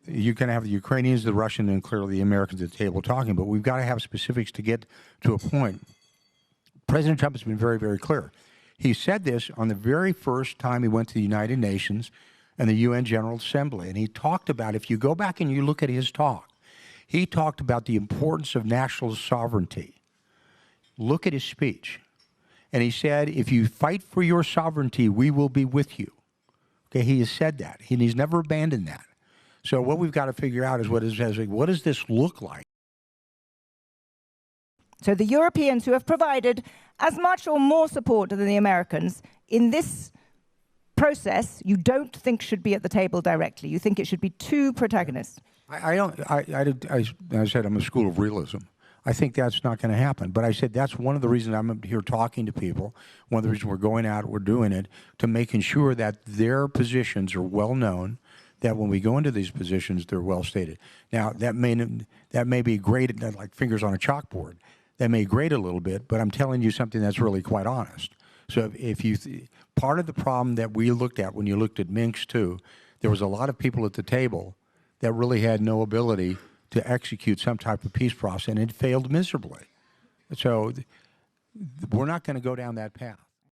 You can have the Ukrainians, the Russians, and clearly the Americans at the table talking, but we've got to have specifics to get to a point. President Trump has been very, very clear. He said this on the very first time he went to the United Nations and the UN General Assembly, and he talked about, if you go back and you look at his talk, he talked about the importance of national sovereignty. Look at his speech. And he said, if you fight for your sovereignty, we will be with you. Okay, he has said that, and he's never abandoned that. So what we've got to figure out is what does this look like? So the Europeans, who have provided as much or more support than the Americans in this process, you don't think should be at the table directly. You think it should be two protagonists. I said I'm a school of realism. I think that's not going to happen. But I said that's one of the reasons I'm here talking to people. One of the reasons we're going out, we're doing it, to making sure that their positions are well known, that when we go into these positions, they're well stated. Now, that may be great, like fingers on a chalkboard. That may grate a little bit, but I'm telling you something that's really quite honest. So if you, part of the problem that we looked at when you looked at Minsk too, there was a lot of people at the table that really had no ability to execute some type of peace process, and it failed miserably. So we're not going to go down that path.